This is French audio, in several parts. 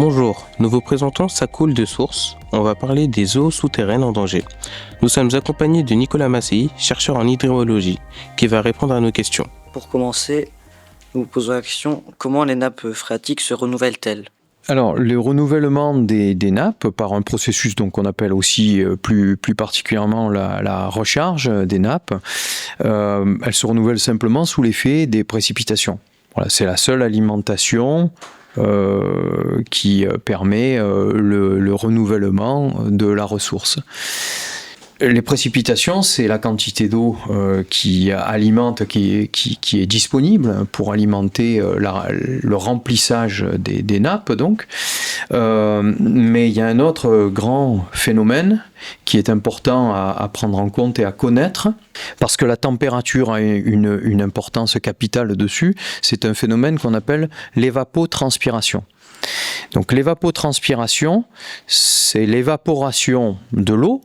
Bonjour, nous vous présentons Ça coule de source. On va parler des eaux souterraines en danger. Nous sommes accompagnés de Nicolas Massey, chercheur en hydrologie, qui va répondre à nos questions. Pour commencer, nous vous posons la question, comment les nappes phréatiques se renouvellent-elles ? Alors, le renouvellement des nappes par un processus qu'on appelle aussi plus particulièrement la recharge des nappes, elles se renouvellent simplement sous l'effet des précipitations. Voilà, c'est la seule alimentation qui permet le renouvellement de la ressource. Les précipitations, c'est la quantité d'eau qui est disponible pour alimenter le remplissage des nappes, donc. Mais il y a un autre grand phénomène qui est important à prendre en compte et à connaître, parce que la température a une importance capitale dessus. C'est un phénomène qu'on appelle l'évapotranspiration. Donc l'évapotranspiration, c'est l'évaporation de l'eau,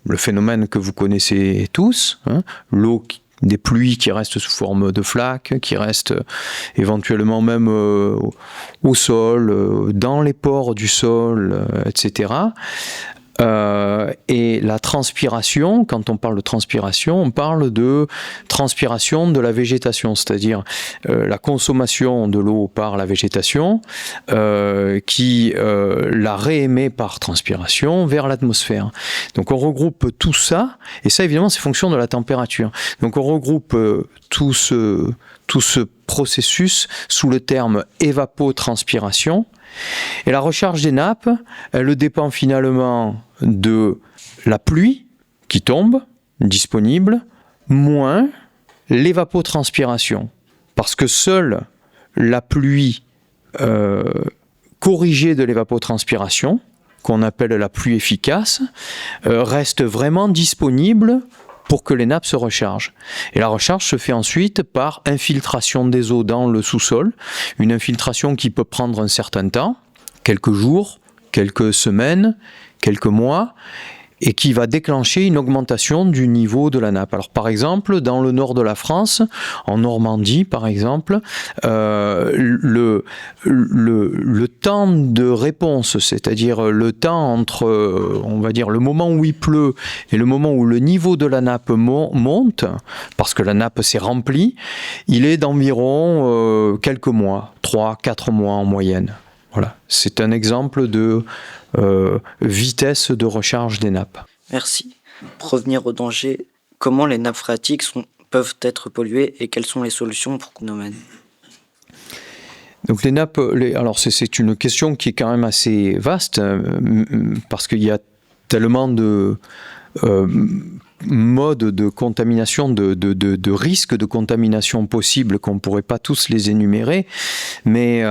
le phénomène que vous connaissez tous, l'eau des pluies qui reste sous forme de flaques, qui reste éventuellement même au sol, dans les pores du sol, etc. Et la transpiration, quand on parle de transpiration, on parle de transpiration de la végétation, c'est-à-dire la consommation de l'eau par la végétation qui la réémet par transpiration vers l'atmosphère. Donc on regroupe tout ça, et ça évidemment c'est fonction de la température. Donc on regroupe tout ce processus sous le terme évapotranspiration. Et la recharge des nappes, elle dépend finalement de la pluie qui tombe, disponible, moins l'évapotranspiration. Parce que seule la pluie corrigée de l'évapotranspiration, qu'on appelle la pluie efficace, reste vraiment disponible pour que les nappes se rechargent. Et la recharge se fait ensuite par infiltration des eaux dans le sous-sol, une infiltration qui peut prendre un certain temps, quelques jours, quelques semaines, quelques mois, et qui va déclencher une augmentation du niveau de la nappe. Alors par exemple, dans le nord de la France, en Normandie par exemple, le temps de réponse, c'est-à-dire le temps entre, on va dire, le moment où il pleut et le moment où le niveau de la nappe monte, parce que la nappe s'est remplie, il est d'environ quelques mois, 3-4 mois en moyenne. Voilà, c'est un exemple de vitesse de recharge des nappes. Merci. Pour revenir au danger, comment les nappes phréatiques peuvent être polluées et quelles sont les solutions pour qu'on emmène ? Donc les nappes, alors c'est une question qui est quand même assez vaste, parce qu'il y a tellement de modes de contamination, de risques de contamination possibles qu'on ne pourrait pas tous les énumérer, mais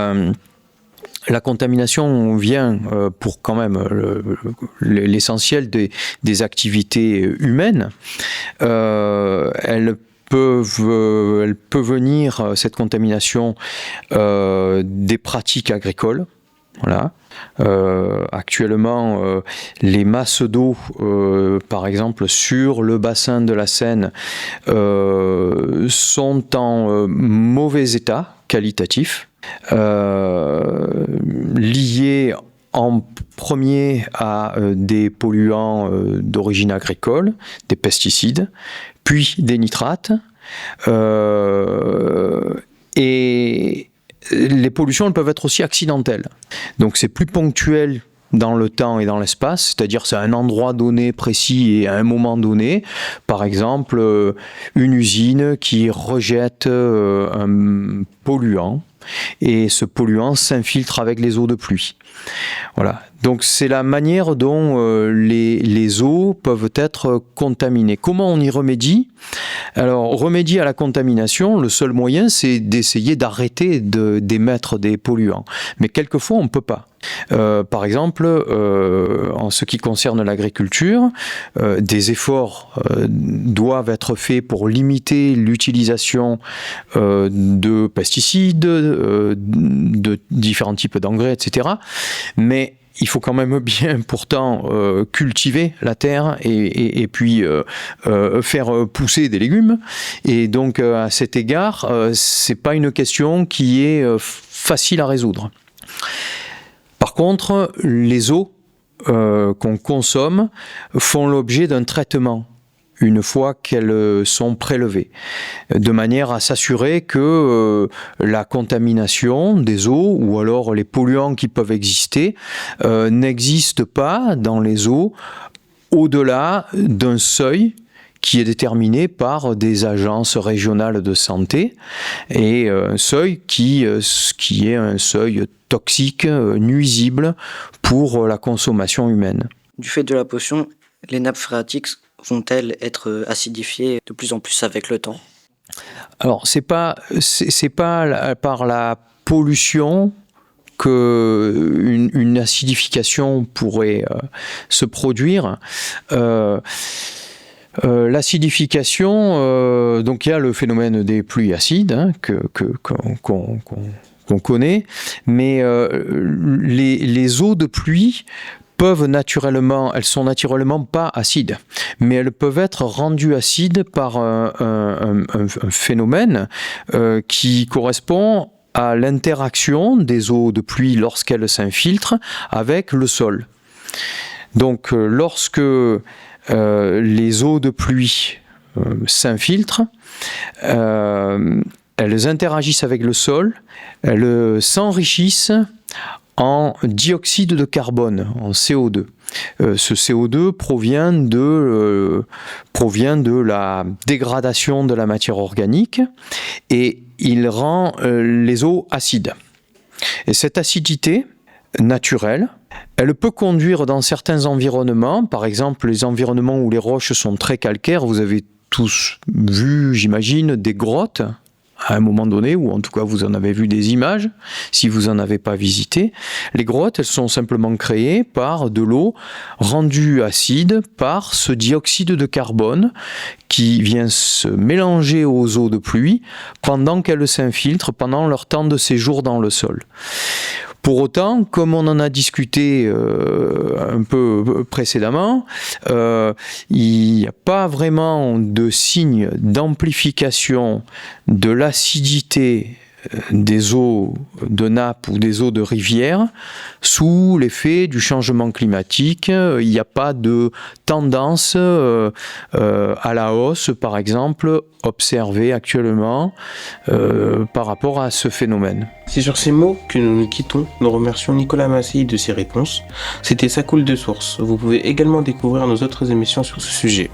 la contamination vient pour quand même l'essentiel des activités humaines. Elle peut venir, cette contamination, des pratiques agricoles. Voilà. Actuellement, les masses d'eau, par exemple, sur le bassin de la Seine, sont en mauvais état qualitatif. Liés en premier à des polluants d'origine agricole, des pesticides, puis des nitrates, et les pollutions elles peuvent être aussi accidentelles. Donc c'est plus ponctuel dans le temps et dans l'espace, c'est-à-dire c'est à un endroit donné précis et à un moment donné. Par exemple, une usine qui rejette un polluant, et ce polluant s'infiltre avec les eaux de pluie. Voilà. Donc c'est la manière dont les eaux peuvent être contaminées. Comment on y remédie ? Alors, remédier à la contamination, le seul moyen, c'est d'essayer d'arrêter d'émettre des polluants. Mais quelquefois, on ne peut pas. Par exemple, en ce qui concerne l'agriculture, des efforts doivent être faits pour limiter l'utilisation de pesticides, de différents types d'engrais, etc. Mais il faut quand même bien pourtant cultiver la terre et puis faire pousser des légumes. Et donc à cet égard, c'est pas une question qui est facile à résoudre. Par Par contre, les eaux qu'on consomme font l'objet d'un traitement une fois qu'elles sont prélevées, de manière à s'assurer que la contamination des eaux ou alors les polluants qui peuvent exister n'existent pas dans les eaux au-delà d'un seuil qui est déterminé par des agences régionales de santé et un seuil qui est un seuil toxique, nuisible pour la consommation humaine. Du fait de la pollution, les nappes phréatiques vont-elles être acidifiées de plus en plus avec le temps? Alors, c'est pas par la pollution qu'une acidification pourrait se produire. L'acidification, donc il y a le phénomène des pluies acides qu'on connaît, mais les eaux de pluie elles sont naturellement pas acides, mais elles peuvent être rendues acides par un phénomène qui correspond à l'interaction des eaux de pluie lorsqu'elles s'infiltrent avec le sol. Donc lorsque les eaux de pluie s'infiltrent, elles interagissent avec le sol, elles s'enrichissent en dioxyde de carbone, en CO2. Ce CO2 provient de la dégradation de la matière organique et il rend les eaux acides. Et cette acidité naturelle, elle peut conduire dans certains environnements, par exemple les environnements où les roches sont très calcaires, vous avez tous vu, j'imagine, des grottes à un moment donné, ou en tout cas vous en avez vu des images, si vous n'en avez pas visité. Les grottes, elles sont simplement créées par de l'eau rendue acide par ce dioxyde de carbone qui vient se mélanger aux eaux de pluie pendant qu'elles s'infiltrent, pendant leur temps de séjour dans le sol. Pour autant, comme on en a discuté un peu précédemment, il n'y a pas vraiment de signe d'amplification de l'acidité des eaux de nappe ou des eaux de rivière sous l'effet du changement climatique. Il n'y a pas de tendance à la hausse, par exemple, observée actuellement par rapport à ce phénomène. C'est sur ces mots que nous nous quittons. Nous remercions Nicolas Massey de ses réponses. C'était Ça coule de source. Vous pouvez également découvrir nos autres émissions sur ce sujet.